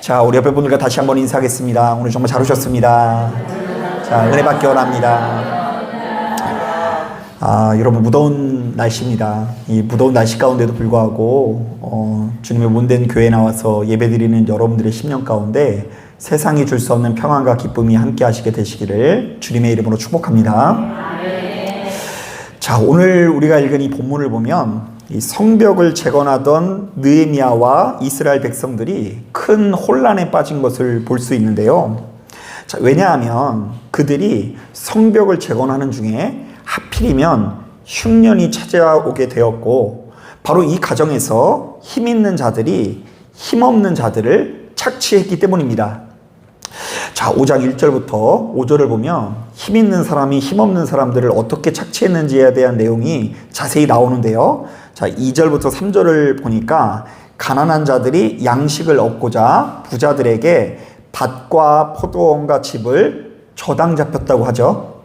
자, 우리 옆에 분들과 다시 한번 인사하겠습니다. 오늘 정말 잘 오셨습니다. 자, 은혜 받기 원합니다. 여러분, 무더운 날씨입니다. 이 무더운 날씨 가운데도 불구하고 주님의 몸된 교회에 나와서 예배드리는 여러분들의 심령 가운데 세상이 줄 수 없는 평안과 기쁨이 함께 하시게 되시기를 주님의 이름으로 축복합니다. 자, 오늘 우리가 읽은 이 본문을 보면 이 성벽을 재건하던 느헤미야와 이스라엘 백성들이 큰 혼란에 빠진 것을 볼 수 있는데요. 자, 왜냐하면 그들이 성벽을 재건하는 중에 하필이면 흉년이 찾아오게 되었고, 바로 이 과정에서 힘 있는 자들이 힘없는 자들을 착취했기 때문입니다. 자, 5장 1절부터 5절을 보면 힘 있는 사람이 힘없는 사람들을 어떻게 착취했는지에 대한 내용이 자세히 나오는데요. 자, 2절부터 3절을 보니까 가난한 자들이 양식을 얻고자 부자들에게 밭과 포도원과 집을 저당 잡혔다고 하죠.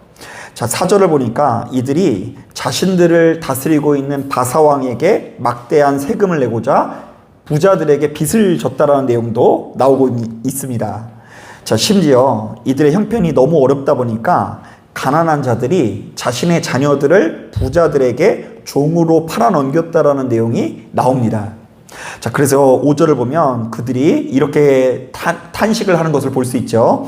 자, 4절을 보니까 이들이 자신들을 다스리고 있는 바사왕에게 막대한 세금을 내고자 부자들에게 빚을 졌다라는 내용도 나오고 있습니다. 자, 심지어 이들의 형편이 너무 어렵다 보니까 가난한 자들이 자신의 자녀들을 부자들에게 종으로 팔아넘겼다라는 내용이 나옵니다. 자, 그래서 5절을 보면 그들이 이렇게 탄식을 하는 것을 볼 수 있죠.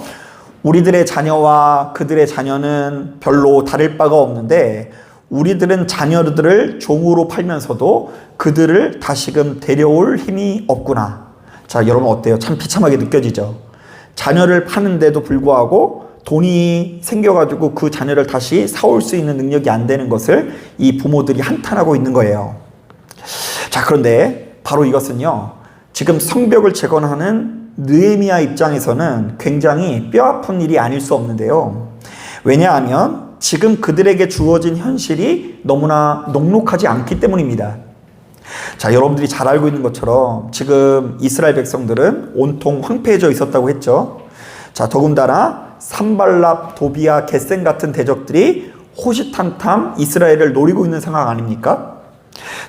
우리들의 자녀와 그들의 자녀는 별로 다를 바가 없는데 우리들은 자녀들을 종으로 팔면서도 그들을 다시금 데려올 힘이 없구나. 자, 여러분 어때요? 참 비참하게 느껴지죠. 자녀를 파는데도 불구하고 돈이 생겨가지고 그 자녀를 다시 사올 수 있는 능력이 안 되는 것을 이 부모들이 한탄하고 있는 거예요. 자, 그런데 바로 이것은요, 지금 성벽을 재건하는 느헤미야 입장에서는 굉장히 뼈아픈 일이 아닐 수 없는데요. 왜냐하면 지금 그들에게 주어진 현실이 너무나 녹록하지 않기 때문입니다. 자, 여러분들이 잘 알고 있는 것처럼 지금 이스라엘 백성들은 온통 황폐해져 있었다고 했죠. 자, 더군다나 산발랍, 도비아, 겟셈 같은 대적들이 호시탐탐 이스라엘을 노리고 있는 상황 아닙니까?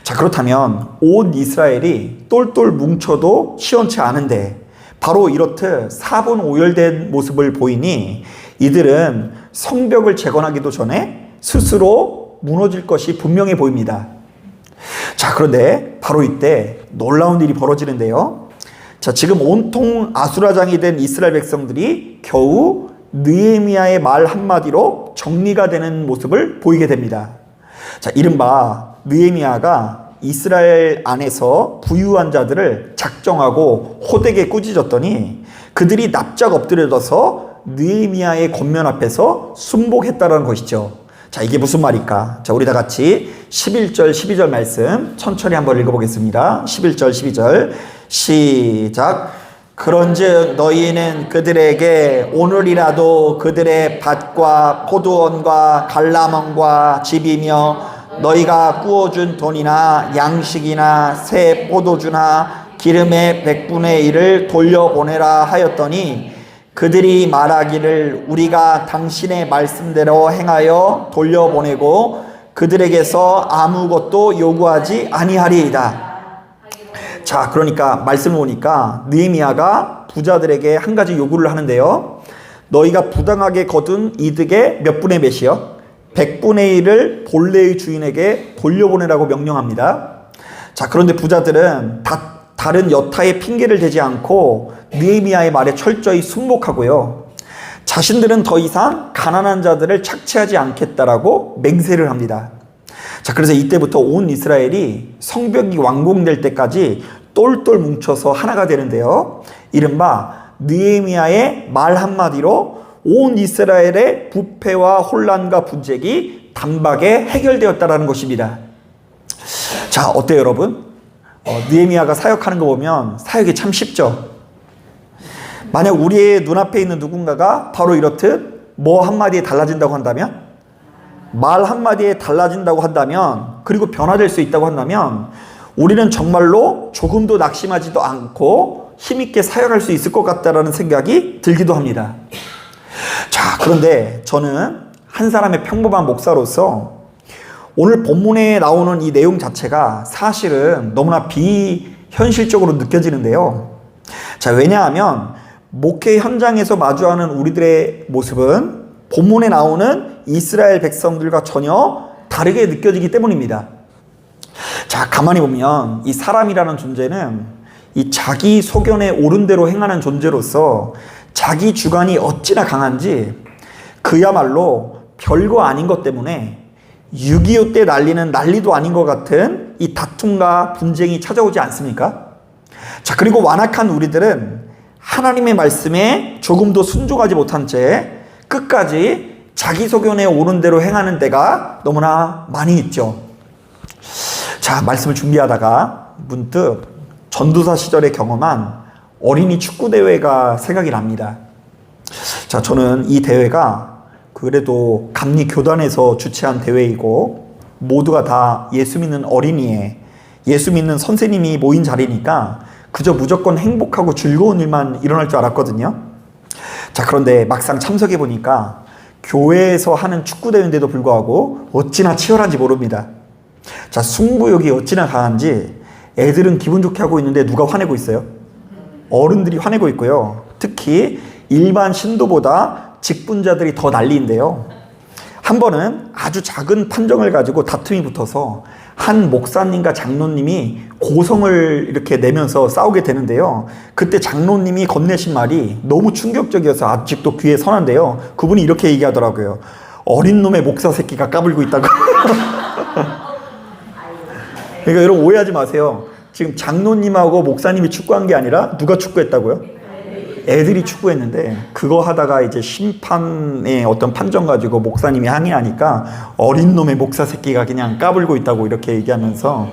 자, 그렇다면 온 이스라엘이 똘똘 뭉쳐도 시원치 않은데 바로 이렇듯 사분오열된 모습을 보이니 이들은 성벽을 재건하기도 전에 스스로 무너질 것이 분명해 보입니다. 자, 그런데 바로 이때 놀라운 일이 벌어지는데요. 자, 지금 온통 아수라장이 된 이스라엘 백성들이 겨우 느헤미야의 말 한마디로 정리가 되는 모습을 보이게 됩니다. 자, 이른바 느헤미야가 이스라엘 안에서 부유한 자들을 작정하고 호되게 꾸짖었더니 그들이 납작 엎드려져서 느헤미야의 권면 앞에서 순복했다는 것이죠. 자, 이게 무슨 말일까? 자, 우리 다 같이 11절, 12절 말씀 천천히 한번 읽어보겠습니다. 11절, 12절 시작. 그런즉 너희는 그들에게 오늘이라도 그들의 밭과 포도원과 갈라멍과 집이며 너희가 구워준 돈이나 양식이나 새 포도주나 기름의 100분의 1을 돌려보내라 하였더니 그들이 말하기를 우리가 당신의 말씀대로 행하여 돌려보내고 그들에게서 아무것도 요구하지 아니하리이다. 자, 그러니까 말씀을 보니까 느헤미야가 부자들에게 한 가지 요구를 하는데요. 너희가 부당하게 거둔 이득의 몇 분의 몇이요? 100분의 1을 본래의 주인에게 돌려보내라고 명령합니다. 자, 그런데 부자들은 다른 여타의 핑계를 대지 않고 느헤미야의 말에 철저히 순복하고요. 자신들은 더 이상 가난한 자들을 착취하지 않겠다라고 맹세를 합니다. 자, 그래서 이때부터 온 이스라엘이 성벽이 완공될 때까지 똘똘 뭉쳐서 하나가 되는데요. 이른바 느헤미야의 말 한마디로 온 이스라엘의 부패와 혼란과 분쟁이 단박에 해결되었다라는 것입니다. 자, 어때요, 여러분? 느헤미야가 사역하는 거 보면 사역이 참 쉽죠. 만약 우리의 눈앞에 있는 누군가가 바로 이렇듯 뭐 한마디에 달라진다고 한다면, 말 한마디에 달라진다고 한다면, 그리고 변화될 수 있다고 한다면 우리는 정말로 조금도 낙심하지도 않고 힘있게 사역할 수 있을 것 같다라는 생각이 들기도 합니다. 자, 그런데 저는 한 사람의 평범한 목사로서 오늘 본문에 나오는 이 내용 자체가 사실은 너무나 비현실적으로 느껴지는데요. 자, 왜냐하면 목회 현장에서 마주하는 우리들의 모습은 본문에 나오는 이스라엘 백성들과 전혀 다르게 느껴지기 때문입니다. 자, 가만히 보면 이 사람이라는 존재는 이 자기 소견에 옳은 대로 행하는 존재로서 자기 주관이 어찌나 강한지 그야말로 별거 아닌 것 때문에 6.25 때 난리는 난리도 아닌 것 같은 이 다툼과 분쟁이 찾아오지 않습니까? 자, 그리고 완악한 우리들은 하나님의 말씀에 조금도 순종하지 못한 채 끝까지 자기 소견에 옳은 대로 행하는 때가 너무나 많이 있죠. 자, 말씀을 준비하다가 문득 전도사 시절에 경험한 어린이 축구 대회가 생각이 납니다. 자, 저는 이 대회가 그래도 감리 교단에서 주최한 대회이고 모두가 다 예수 믿는 어린이에 예수 믿는 선생님이 모인 자리니까 그저 무조건 행복하고 즐거운 일만 일어날 줄 알았거든요. 자, 그런데 막상 참석해 보니까 교회에서 하는 축구 대회인데도 불구하고 어찌나 치열한지 모릅니다. 자, 승부욕이 어찌나 강한지 애들은 기분 좋게 하고 있는데 누가 화내고 있어요? 어른들이 화내고 있고요. 특히 일반 신도보다 직분자들이 더 난리인데요. 한 번은 아주 작은 판정을 가지고 다툼이 붙어서 한 목사님과 장로님이 고성을 이렇게 내면서 싸우게 되는데요. 그때 장로님이 건네신 말이 너무 충격적이어서 아직도 귀에 선한데요. 그분이 이렇게 얘기하더라고요. 어린 놈의 목사 새끼가 까불고 있다고. 그러니까 여러분 오해하지 마세요. 지금 장로님하고 목사님이 축구한 게 아니라 누가 축구했다고요? 애들이 축구했는데 그거 하다가 이제 심판의 어떤 판정 가지고 목사님이 항의하니까 어린 놈의 목사 새끼가 그냥 까불고 있다고 이렇게 얘기하면서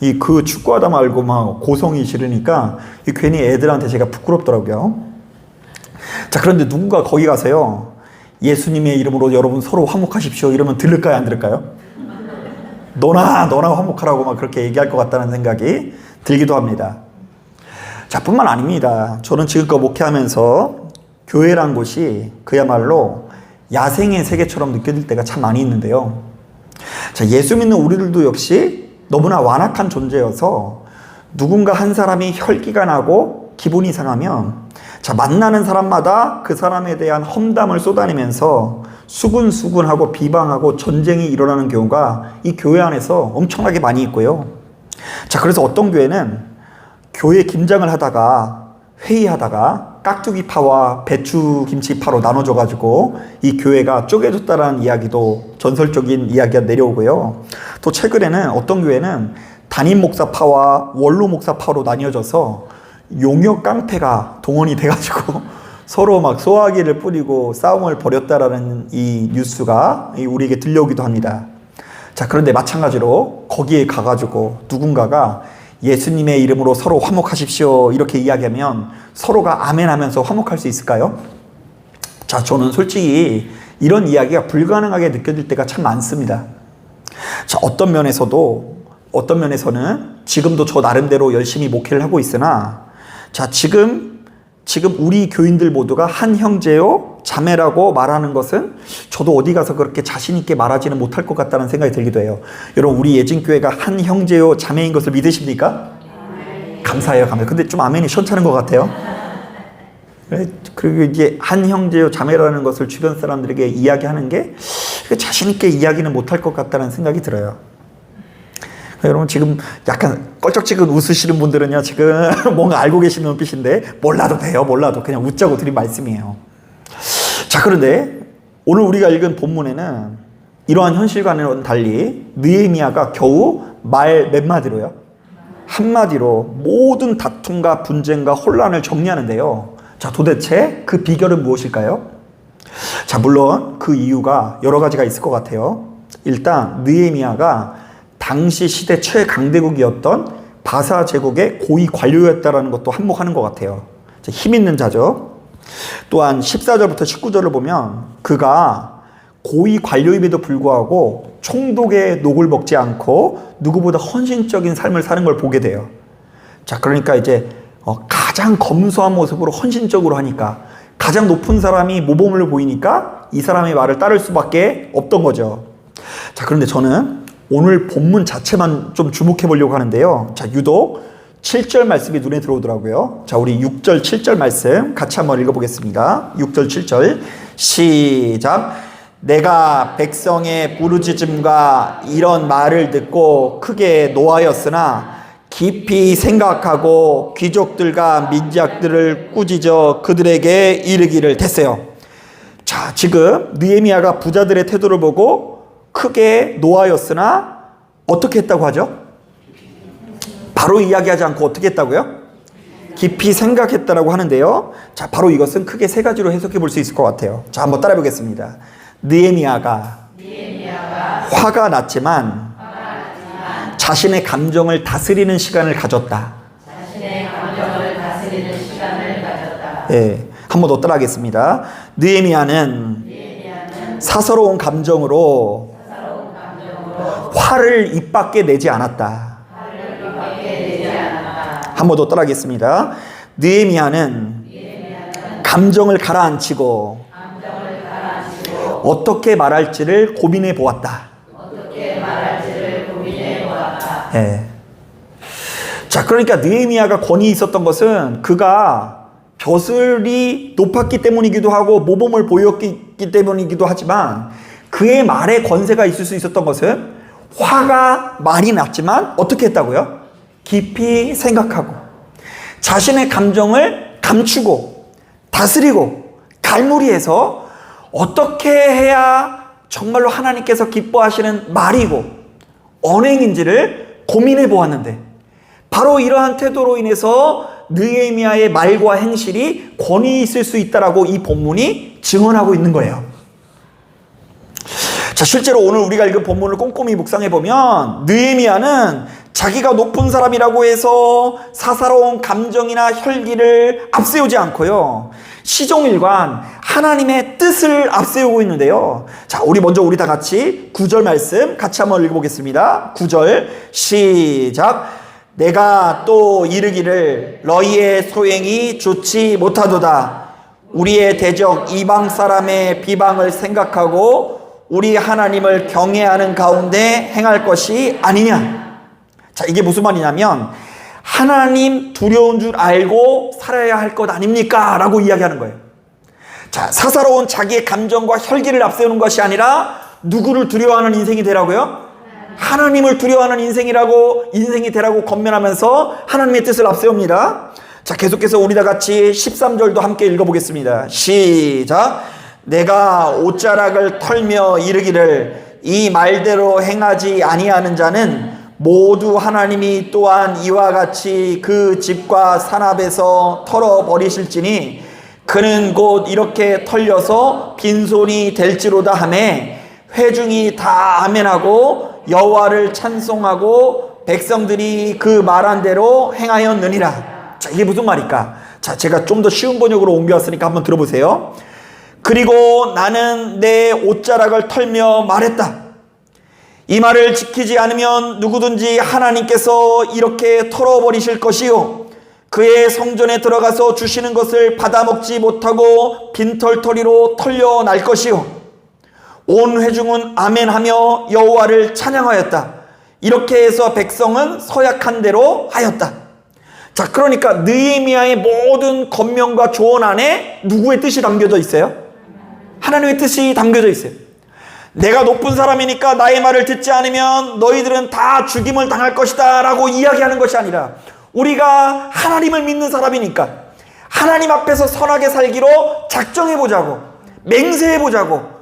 이 그 축구하다 말고 막 고성이 지르니까 괜히 애들한테 제가 부끄럽더라고요. 자, 그런데 누군가 거기 가서요, 예수님의 이름으로 여러분 서로 화목하십시오 이러면 들을까요, 안 들을까요? 너나 화목하라고 막 그렇게 얘기할 것 같다는 생각이 들기도 합니다. 자, 뿐만 아닙니다. 저는 지금껏 목회하면서 교회란 곳이 그야말로 야생의 세계처럼 느껴질 때가 참 많이 있는데요. 자, 예수 믿는 우리들도 역시 너무나 완악한 존재여서 누군가 한 사람이 혈기가 나고 기분이 상하면 자, 만나는 사람마다 그 사람에 대한 험담을 쏟아내면서 수군수군하고 비방하고 전쟁이 일어나는 경우가 이 교회 안에서 엄청나게 많이 있고요. 자, 그래서 어떤 교회는 교회 김장을 하다가 회의하다가 깍두기파와 배추김치파로 나눠져가지고 이 교회가 쪼개졌다라는 이야기도 전설적인 이야기가 내려오고요. 또 최근에는 어떤 교회는 담임 목사파와 원로 목사파로 나뉘어져서 용역 깡패가 동원이 돼가지고 서로 막 소화기를 뿌리고 싸움을 벌였다라는 이 뉴스가 우리에게 들려오기도 합니다. 자, 그런데 마찬가지로 거기에 가가지고 누군가가 예수님의 이름으로 서로 화목하십시오 이렇게 이야기하면 서로가 아멘 하면서 화목할 수 있을까요? 자, 저는 솔직히 이런 이야기가 불가능하게 느껴질 때가 참 많습니다. 자, 어떤 면에서는 지금도 저 나름대로 열심히 목회를 하고 있으나 자, 지금 우리 교인들 모두가 한 형제요 자매라고 말하는 것은 저도 어디 가서 그렇게 자신 있게 말하지는 못할 것 같다는 생각이 들기도 해요. 여러분, 우리 예진교회가 한 형제요 자매인 것을 믿으십니까? 감사해요. 근데 좀 아멘이 시원찮은 것 같아요. 그리고 이제 한 형제요 자매라는 것을 주변 사람들에게 이야기하는 게 자신 있게 이야기는 못할 것 같다는 생각이 들어요. 여러분, 지금 약간 껄쩍지근 웃으시는 분들은요, 지금 뭔가 알고 계시는 눈빛인데 몰라도 돼요. 몰라도 그냥 웃자고 드린 말씀이에요. 자, 그런데 오늘 우리가 읽은 본문에는 이러한 현실과는 달리 느헤미야가 겨우 말 몇 마디로요? 한마디로 모든 다툼과 분쟁과 혼란을 정리하는데요. 자, 도대체 그 비결은 무엇일까요? 자, 물론 그 이유가 여러 가지가 있을 것 같아요. 일단 느헤미야가 당시 시대 최강대국이었던 바사 제국의 고위 관료였다는 것도 한몫하는 것 같아요. 힘 있는 자죠. 또한 14절부터 19절을 보면 그가 고위 관료임에도 불구하고 총독의 녹을 먹지 않고 누구보다 헌신적인 삶을 사는 걸 보게 돼요. 자, 그러니까 이제 가장 검소한 모습으로 헌신적으로 하니까 가장 높은 사람이 모범을 보이니까 이 사람의 말을 따를 수밖에 없던 거죠. 자, 그런데 저는 오늘 본문 자체만 좀 주목해 보려고 하는데요. 자, 유독 7절 말씀이 눈에 들어오더라고요. 자, 우리 6절, 7절 말씀 같이 한번 읽어보겠습니다. 6절, 7절 시작. 내가 백성의 부르짖음과 이런 말을 듣고 크게 노하였으나 깊이 생각하고 귀족들과 민작들을 꾸짖어 그들에게 이르기를 됐어요. 자, 지금 느헤미야가 부자들의 태도를 보고 크게 노하였으나 어떻게 했다고 하죠? 바로 이야기하지 않고 어떻게 했다고요? 깊이 생각했다라고 하는데요. 자, 바로 이것은 크게 세 가지로 해석해 볼 수 있을 것 같아요. 자, 한번 따라해 보겠습니다. 느헤미야가 화가 났지만 자신의 감정을 다스리는 시간을 가졌다. 네, 한 번 더 따라하겠습니다. 느헤미야는 사서로운 감정으로 화를 입 밖에 내지 않았다. 한 번 더 따라하겠습니다. 느헤미야는 감정을 가라앉히고 어떻게 말할지를 고민해 보았다. 네. 자, 그러니까 느헤미야가 권위 있었던 것은 그가 벼슬이 높았기 때문이기도 하고 모범을 보였기 때문이기도 하지만 그의 말에 권세가 있을 수 있었던 것은 화가 많이 났지만 어떻게 했다고요? 깊이 생각하고 자신의 감정을 감추고 다스리고 갈무리해서 어떻게 해야 정말로 하나님께서 기뻐하시는 말이고 언행인지를 고민해 보았는데 바로 이러한 태도로 인해서 느헤미야의 말과 행실이 권위 있을 수 있다라고 이 본문이 증언하고 있는 거예요. 자, 실제로 오늘 우리가 읽은 본문을 꼼꼼히 묵상해 보면 느헤미야는 자기가 높은 사람이라고 해서 사사로운 감정이나 혈기를 앞세우지 않고요. 시종일관 하나님의 뜻을 앞세우고 있는데요. 자, 우리 다 같이 9절 말씀 같이 한번 읽어보겠습니다. 9절 시작. 내가 또 이르기를 너희의 소행이 좋지 못하도다. 우리의 대적 이방 사람의 비방을 생각하고 우리 하나님을 경외하는 가운데 행할 것이 아니냐. 자, 이게 무슨 말이냐면 하나님 두려운 줄 알고 살아야 할 것 아닙니까? 라고 이야기하는 거예요. 자, 사사로운 자기의 감정과 혈기를 앞세우는 것이 아니라 누구를 두려워하는 인생이 되라고요? 하나님을 두려워하는 인생이 되라고 권면하면서 하나님의 뜻을 앞세웁니다. 자, 계속해서 우리 다 같이 13절도 함께 읽어보겠습니다. 시작. 내가 옷자락을 털며 이르기를 이 말대로 행하지 아니하는 자는 모두 하나님이 또한 이와 같이 그 집과 산업에서 털어버리실지니 그는 곧 이렇게 털려서 빈손이 될지로다 하매 회중이 다 아멘하고 여호와를 찬송하고 백성들이 그 말한 대로 행하였느니라. 자, 이게 무슨 말일까? 자, 제가 좀 더 쉬운 번역으로 옮겨왔으니까 한번 들어보세요. 그리고 나는 내 옷자락을 털며 말했다. 이 말을 지키지 않으면 누구든지 하나님께서 이렇게 털어버리실 것이요 그의 성전에 들어가서 주시는 것을 받아먹지 못하고 빈털터리로 털려날 것이요 온 회중은 아멘하며 여호와를 찬양하였다. 이렇게 해서 백성은 서약한 대로 하였다. 자, 그러니까 느헤미야의 모든 권면과 조언 안에 누구의 뜻이 담겨져 있어요? 하나님의 뜻이 담겨져 있어요. 내가 높은 사람이니까 나의 말을 듣지 않으면 너희들은 다 죽임을 당할 것이다 라고 이야기하는 것이 아니라 우리가 하나님을 믿는 사람이니까 하나님 앞에서 선하게 살기로 작정해보자고, 맹세해보자고,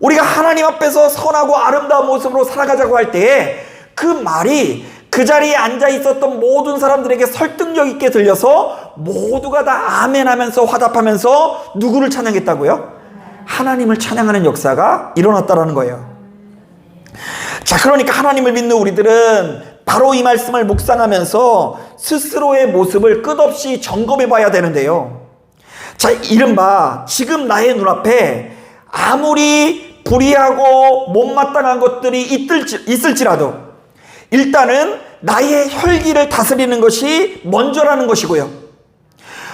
우리가 하나님 앞에서 선하고 아름다운 모습으로 살아가자고 할 때에 그 말이 그 자리에 앉아 있었던 모든 사람들에게 설득력 있게 들려서 모두가 다 아멘하면서 화답하면서 누구를 찬양했다고요? 하나님을 찬양하는 역사가 일어났다라는 거예요. 자, 그러니까 하나님을 믿는 우리들은 바로 이 말씀을 묵상하면서 스스로의 모습을 끝없이 점검해 봐야 되는데요. 자, 이른바 지금 나의 눈앞에 아무리 불의하고 못마땅한 것들이 있을지라도 일단은 나의 혈기를 다스리는 것이 먼저라는 것이고요.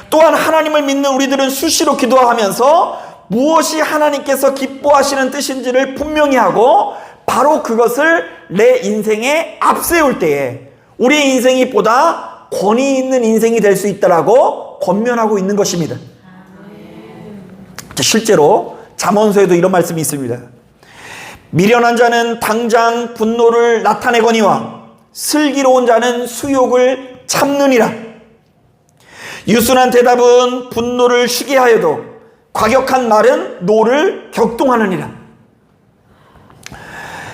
또한 하나님을 믿는 우리들은 수시로 기도하면서 무엇이 하나님께서 기뻐하시는 뜻인지를 분명히 하고 바로 그것을 내 인생에 앞세울 때에 우리의 인생이 보다 권위 있는 인생이 될 수 있다라고 권면하고 있는 것입니다. 실제로 잠언서에도 이런 말씀이 있습니다. 미련한 자는 당장 분노를 나타내거니와 슬기로운 자는 수욕을 참느니라. 유순한 대답은 분노를 쉬게 하여도 과격한 말은 노를 격동하느니라.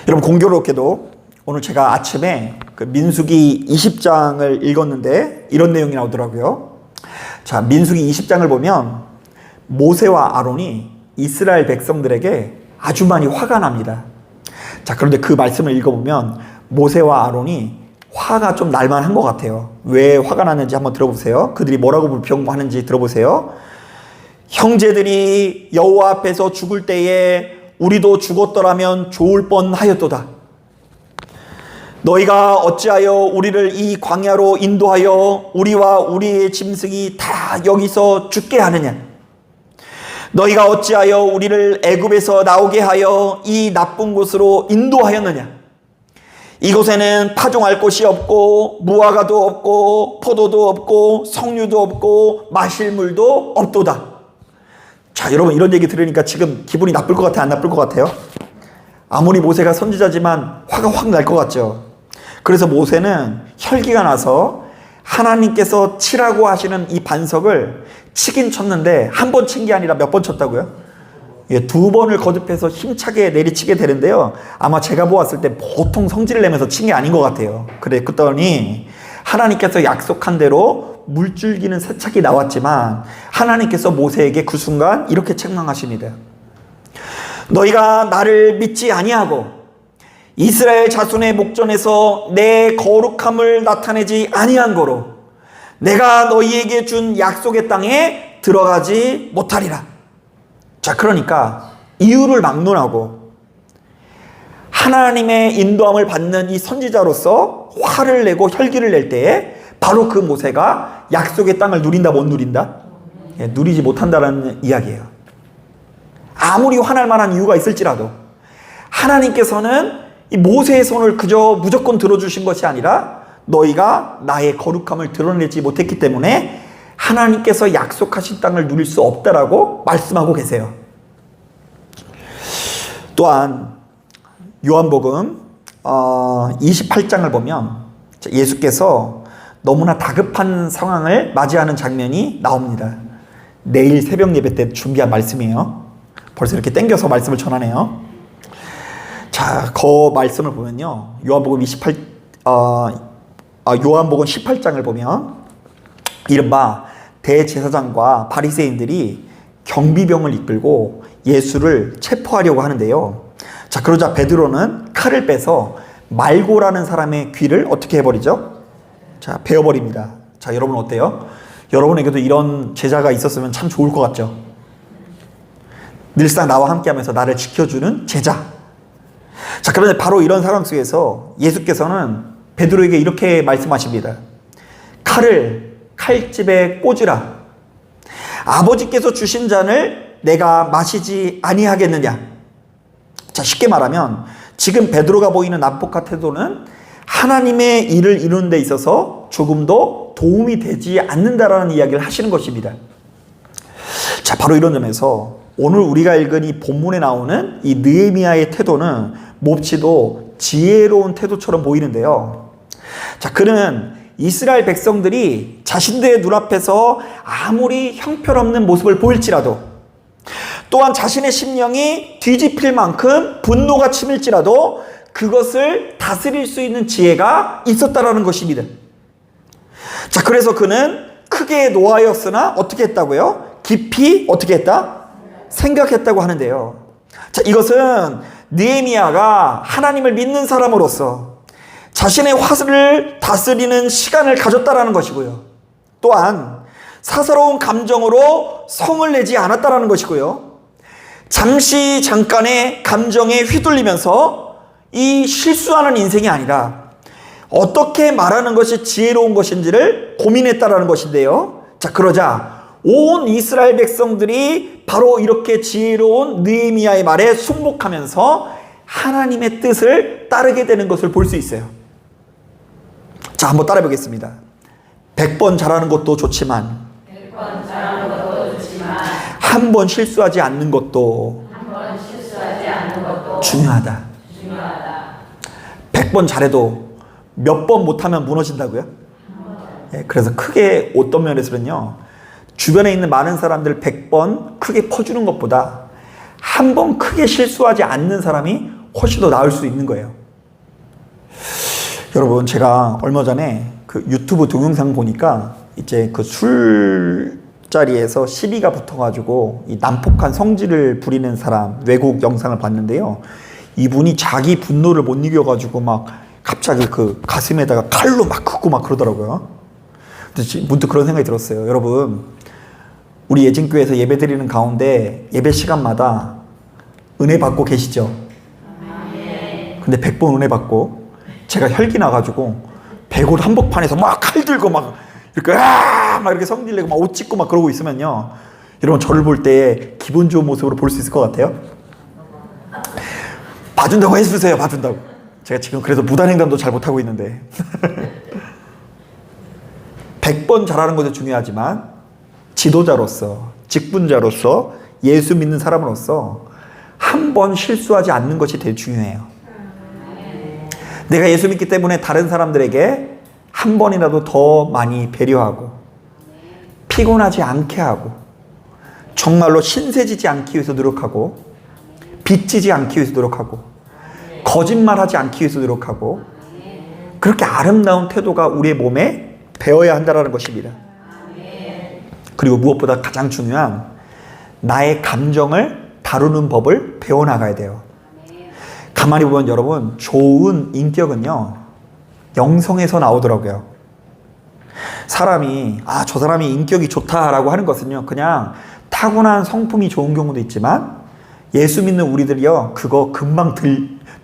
여러분, 공교롭게도 오늘 제가 아침에 그 민수기 20장을 읽었는데 이런 내용이 나오더라고요. 자, 민수기 20장을 보면 모세와 아론이 이스라엘 백성들에게 아주 많이 화가 납니다. 자, 그런데 그 말씀을 읽어보면 모세와 아론이 화가 좀 날만한 것 같아요. 왜 화가 났는지 한번 들어보세요. 그들이 뭐라고 불평하는지 들어보세요. 형제들이 여호와 앞에서 죽을 때에 우리도 죽었더라면 좋을 뻔하였도다. 너희가 어찌하여 우리를 이 광야로 인도하여 우리와 우리의 짐승이 다 여기서 죽게 하느냐? 너희가 어찌하여 우리를 애굽에서 나오게 하여 이 나쁜 곳으로 인도하였느냐? 이곳에는 파종할 곳이 없고 무화과도 없고 포도도 없고 석류도 없고 마실 물도 없도다. 자, 여러분, 이런 얘기 들으니까 지금 기분이 나쁠 것 같아요? 안 나쁠 것 같아요? 아무리 모세가 선지자지만 화가 확 날 것 같죠. 그래서 모세는 혈기가 나서 하나님께서 치라고 하시는 이 반석을 치긴 쳤는데 한 번 친 게 아니라 몇 번 쳤다고요? 예, 2번을 거듭해서 힘차게 내리치게 되는데요. 아마 제가 보았을 때 보통 성질을 내면서 친 게 아닌 것 같아요. 그랬더니 하나님께서 약속한 대로 물줄기는 세차게 나왔지만 하나님께서 모세에게 그 순간 이렇게 책망하십니다. 너희가 나를 믿지 아니하고 이스라엘 자손의 목전에서 내 거룩함을 나타내지 아니한 거로 내가 너희에게 준 약속의 땅에 들어가지 못하리라. 자, 그러니까 이유를 막론하고 하나님의 인도함을 받는 이 선지자로서 화를 내고 혈기를 낼 때에 바로 그 모세가 약속의 땅을 누린다, 못 누린다? 예, 누리지 못한다는 이야기예요. 아무리 화날 만한 이유가 있을지라도 하나님께서는 이 모세의 손을 그저 무조건 들어주신 것이 아니라 너희가 나의 거룩함을 드러내지 못했기 때문에 하나님께서 약속하신 땅을 누릴 수 없다라고 말씀하고 계세요. 또한 요한복음 28장을 보면 예수께서 너무나 다급한 상황을 맞이하는 장면이 나옵니다. 내일 새벽 예배 때 준비한 말씀이에요. 벌써 이렇게 땡겨서 말씀을 전하네요. 자, 그 말씀을 보면요. 요한복음 18장을 보면 이른바 대제사장과 바리새인들이 경비병을 이끌고 예수를 체포하려고 하는데요. 자, 그러자 베드로는 칼을 빼서 말고라는 사람의 귀를 어떻게 해버리죠? 자, 베어버립니다. 자, 여러분 어때요? 여러분에게도 이런 제자가 있었으면 참 좋을 것 같죠? 늘상 나와 함께하면서 나를 지켜주는 제자. 자, 그런데 바로 이런 상황 속에서 예수께서는 베드로에게 이렇게 말씀하십니다. 칼을 칼집에 꽂으라. 아버지께서 주신 잔을 내가 마시지 아니하겠느냐. 자, 쉽게 말하면 지금 베드로가 보이는 난폭한 태도는 하나님의 일을 이루는 데 있어서 조금도 도움이 되지 않는다라는 이야기를 하시는 것입니다. 자, 바로 이런 점에서 오늘 우리가 읽은 이 본문에 나오는 이 느헤미야의 태도는 몹시도 지혜로운 태도처럼 보이는데요. 자, 그는 이스라엘 백성들이 자신들의 눈앞에서 아무리 형편없는 모습을 보일지라도 또한 자신의 심령이 뒤집힐 만큼 분노가 치밀지라도 그것을 다스릴 수 있는 지혜가 있었다라는 것입니다. 자, 그래서 그는 크게 노하였으나 어떻게 했다고요? 깊이 어떻게 했다? 생각했다고 하는데요. 자, 이것은 느헤미야가 하나님을 믿는 사람으로서 자신의 화를 다스리는 시간을 가졌다라는 것이고요. 또한 사사로운 감정으로 성을 내지 않았다라는 것이고요. 잠깐의 감정에 휘둘리면서 이 실수하는 인생이 아니라 어떻게 말하는 것이 지혜로운 것인지를 고민했다라는 것인데요. 자, 그러자 온 이스라엘 백성들이 바로 이렇게 지혜로운 느헤미야의 말에 순복하면서 하나님의 뜻을 따르게 되는 것을 볼 수 있어요. 자, 한번 따라 보겠습니다. 100번 잘하는 것도 좋지만 한 번 실수하지 않는 것도 중요하다. 100번 잘해도 몇 번 못하면 무너진다고요? 예, 그래서 크게 어떤 면에서는요, 주변에 있는 많은 사람들 100번 크게 퍼주는 것보다 한 번 크게 실수하지 않는 사람이 훨씬 더 나을 수 있는 거예요. 여러분, 제가 얼마 전에 그 유튜브 동영상 보니까 이제 그 술자리에서 시비가 붙어가지고 이 난폭한 성질을 부리는 사람 외국 영상을 봤는데요. 이분이 자기 분노를 못 이겨가지고 막 갑자기 그 가슴에다가 칼로 막 긋고 막 그러더라고요. 근데 문득 그런 생각이 들었어요. 여러분, 우리 예진교회에서 예배 드리는 가운데 예배 시간마다 은혜 받고 계시죠? 근데 100번 은혜 받고 제가 혈기 나가지고 100옷 한복판에서 막 칼 들고 막 이렇게 막 이렇게 성질내고 막 옷 찢고 막 그러고 있으면요, 여러분 저를 볼 때 기분 좋은 모습으로 볼 수 있을 것 같아요? 봐준다고 해주세요. 봐준다고. 제가 지금 그래서 무단횡단도 잘 못하고 있는데 100번 잘하는 것도 중요하지만 지도자로서, 직분자로서, 예수 믿는 사람으로서 한 번 실수하지 않는 것이 되게 중요해요. 내가 예수 믿기 때문에 다른 사람들에게 한 번이라도 더 많이 배려하고 피곤하지 않게 하고 정말로 신세지지 않기 위해서 노력하고 빚지지 않기 위해서 노력하고 거짓말하지 않기 위해서 노력하고 그렇게 아름다운 태도가 우리의 몸에 배어야 한다는 것입니다. 그리고 무엇보다 가장 중요한 나의 감정을 다루는 법을 배워나가야 돼요. 가만히 보면 여러분, 좋은 인격은요, 영성에서 나오더라고요. 사람이 저 사람이 인격이 좋다라고 하는 것은요, 그냥 타고난 성품이 좋은 경우도 있지만 예수 믿는 우리들이요, 그거 금방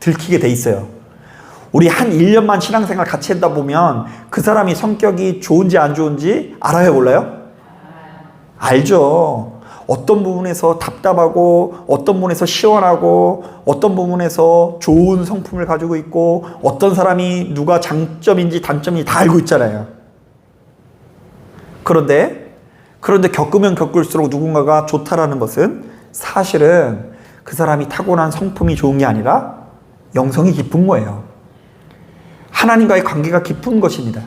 들키게 돼 있어요. 우리 한 1년만 신앙생활 같이 했다 보면 그 사람이 성격이 좋은지 안 좋은지 알아요, 몰라요? 알죠. 어떤 부분에서 답답하고 어떤 부분에서 시원하고 어떤 부분에서 좋은 성품을 가지고 있고 어떤 사람이 누가 장점인지 단점인지 다 알고 있잖아요. 그런데 겪으면 겪을수록 누군가가 좋다라는 것은 사실은 그 사람이 타고난 성품이 좋은 게 아니라 영성이 깊은 거예요. 하나님과의 관계가 깊은 것입니다.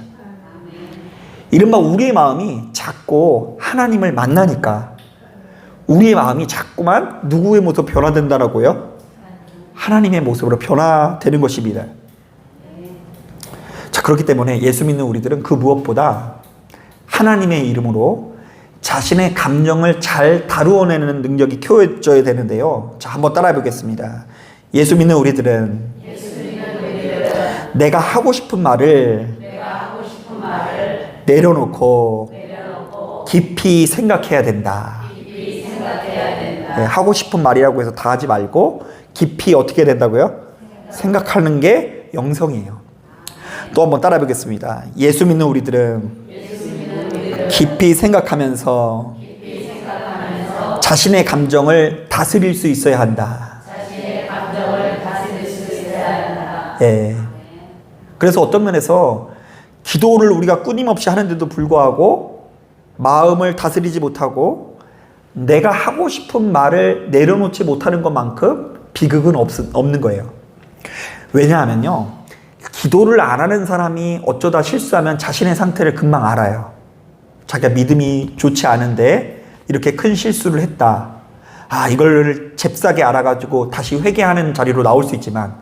이른바 우리의 마음이 자꾸 하나님을 만나니까 우리의 마음이 자꾸만 누구의 모습으로 변화된다라고요? 하나님의 모습으로 변화되는 것입니다. 자, 그렇기 때문에 예수 믿는 우리들은 그 무엇보다 하나님의 이름으로 자신의 감정을 잘 다루어내는 능력이 키워져야 되는데요. 자, 한번 따라해 보겠습니다. 예수 믿는 우리들은 내가 하고 싶은 말을 내려놓고 깊이 생각해야 된다. 네, 하고 싶은 말이라고 해서 다 하지 말고 깊이 어떻게 된다고요? 생각하는 게 영성이에요. 또 한번 따라해 보겠습니다. 예수 믿는 우리들은 깊이 생각하면서 자신의 감정을 다스릴 수 있어야 한다. 예. 그래서 어떤 면에서 기도를 우리가 끊임없이 하는데도 불구하고 마음을 다스리지 못하고 내가 하고 싶은 말을 내려놓지 못하는 것만큼 비극은 없는 거예요. 왜냐하면요, 기도를 안 하는 사람이 어쩌다 실수하면 자신의 상태를 금방 알아요. 자기가 믿음이 좋지 않은데 이렇게 큰 실수를 했다. 이걸 잽싸게 알아가지고 다시 회개하는 자리로 나올 수 있지만,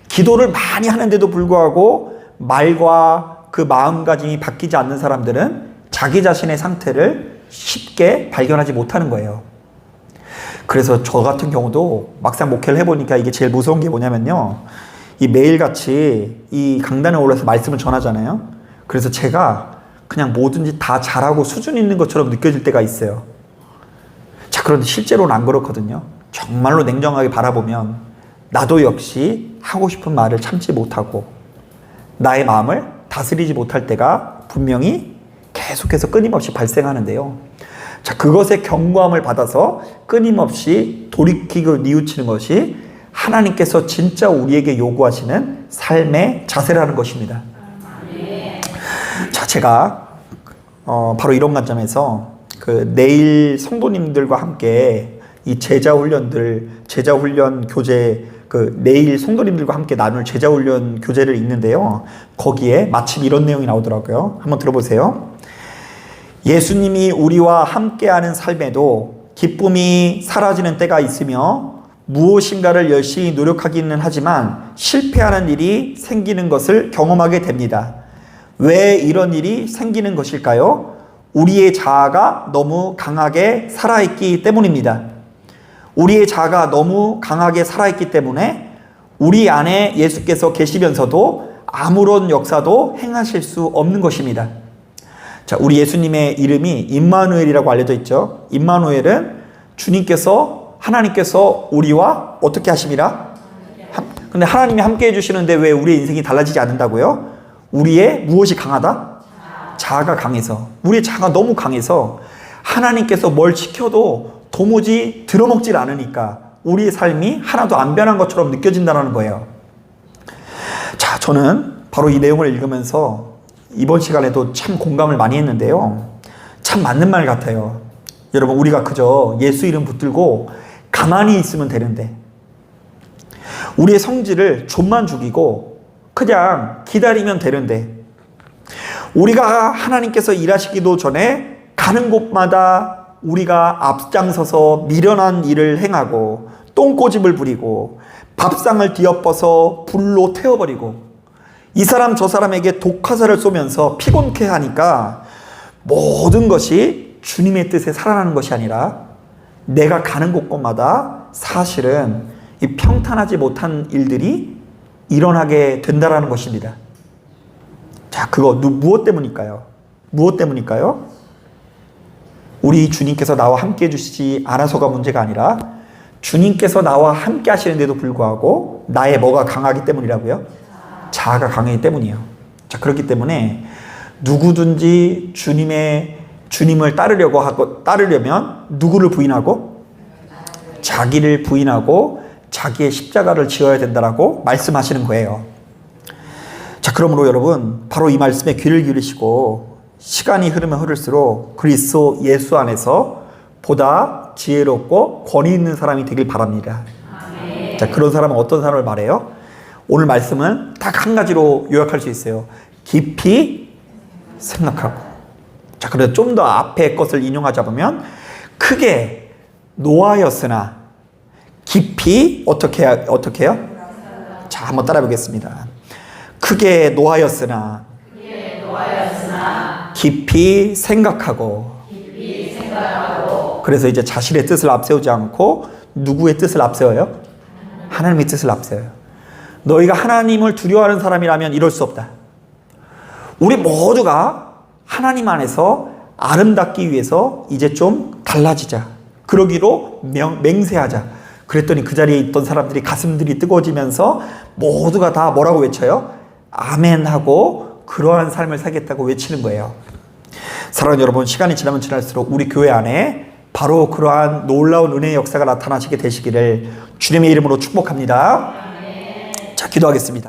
기도를 많이 하는데도 불구하고 말과 그 마음가짐이 바뀌지 않는 사람들은 자기 자신의 상태를 쉽게 발견하지 못하는 거예요. 그래서 저 같은 경우도 막상 목회를 해보니까 이게 제일 무서운 게 뭐냐면요, 이 매일같이 이 강단에 올라서 말씀을 전하잖아요. 그래서 제가 그냥 뭐든지 다 잘하고 수준 있는 것처럼 느껴질 때가 있어요. 자, 그런데 실제로는 안 그렇거든요. 정말로 냉정하게 바라보면 나도 역시 하고 싶은 말을 참지 못하고 나의 마음을 다스리지 못할 때가 분명히 계속해서 끊임없이 발생하는데요. 자, 그것의 경고함을 받아서 끊임없이 돌이키고 뉘우치는 것이 하나님께서 진짜 우리에게 요구하시는 삶의 자세라는 것입니다. 자, 제가 바로 이런 관점에서 내일 성도님들과 함께 이 제자훈련 교재, 내일 성도님들과 함께 나눌 제자훈련 교재를 읽는데요. 거기에 마침 이런 내용이 나오더라고요. 한번 들어보세요. 예수님이 우리와 함께하는 삶에도 기쁨이 사라지는 때가 있으며 무엇인가를 열심히 노력하기는 하지만 실패하는 일이 생기는 것을 경험하게 됩니다. 왜 이런 일이 생기는 것일까요? 우리의 자아가 너무 강하게 살아있기 때문입니다. 우리의 자아가 너무 강하게 살아있기 때문에 우리 안에 예수께서 계시면서도 아무런 역사도 행하실 수 없는 것입니다. 자, 우리 예수님의 이름이 임마누엘이라고 알려져 있죠. 임마누엘은 하나님께서 우리와 어떻게 하심이라? 근데 하나님이 함께 해주시는데 왜 우리의 인생이 달라지지 않는다고요? 우리의 무엇이 강하다? 자아가 강해서. 우리의 자아가 너무 강해서 하나님께서 뭘 시켜도 도무지 들어먹질 않으니까 우리의 삶이 하나도 안 변한 것처럼 느껴진다는 거예요. 자, 저는 바로 이 내용을 읽으면서 이번 시간에도 참 공감을 많이 했는데요. 참 맞는 말 같아요. 여러분, 우리가 그저 예수 이름 붙들고 가만히 있으면 되는데 우리의 성질을 좀만 죽이고 그냥 기다리면 되는데 우리가 하나님께서 일하시기도 전에 가는 곳마다 우리가 앞장서서 미련한 일을 행하고 똥꼬집을 부리고 밥상을 뒤엎어서 불로 태워버리고 이 사람 저 사람에게 독화살을 쏘면서 피곤케 하니까 모든 것이 주님의 뜻에 살아나는 것이 아니라 내가 가는 곳곳마다 사실은 이 평탄하지 못한 일들이 일어나게 된다라는 것입니다. 자, 그거 무엇 때문일까요? 무엇 때문일까요? 우리 주님께서 나와 함께 해주시지 않아서가 문제가 아니라 주님께서 나와 함께 하시는데도 불구하고 나의 뭐가 강하기 때문이라고요? 자아가 강하기 때문이에요. 자, 그렇기 때문에 누구든지 주님을 따르려면 누구를 부인하고? 자기를 부인하고 자기의 십자가를 지어야 된다라고 말씀하시는 거예요. 자, 그러므로 여러분, 바로 이 말씀에 귀를 기울이시고 시간이 흐르면 흐를수록 그리스도 예수 안에서 보다 지혜롭고 권위 있는 사람이 되길 바랍니다. 아멘. 자, 그런 사람은 어떤 사람을 말해요? 오늘 말씀은 딱 한 가지로 요약할 수 있어요. 깊이 생각하고. 자, 그래서 좀 더 앞에 것을 인용하자 보면 크게 노하였으나 깊이 어떻게 해요? 자, 한번 따라 보겠습니다. 크게 노하였으나 깊이 생각하고. 그래서 이제 자신의 뜻을 앞세우지 않고 누구의 뜻을 앞세워요? 하나님의 뜻을 앞세워요. 너희가 하나님을 두려워하는 사람이라면 이럴 수 없다. 우리 모두가 하나님 안에서 아름답기 위해서 이제 좀 달라지자. 그러기로 맹세하자. 그랬더니 그 자리에 있던 사람들이 가슴들이 뜨거워지면서 모두가 다 뭐라고 외쳐요? 아멘 하고 그러한 삶을 살겠다고 외치는 거예요. 사랑하는 여러분, 시간이 지나면 지날수록 우리 교회 안에 바로 그러한 놀라운 은혜의 역사가 나타나시게 되시기를 주님의 이름으로 축복합니다. 자, 기도하겠습니다.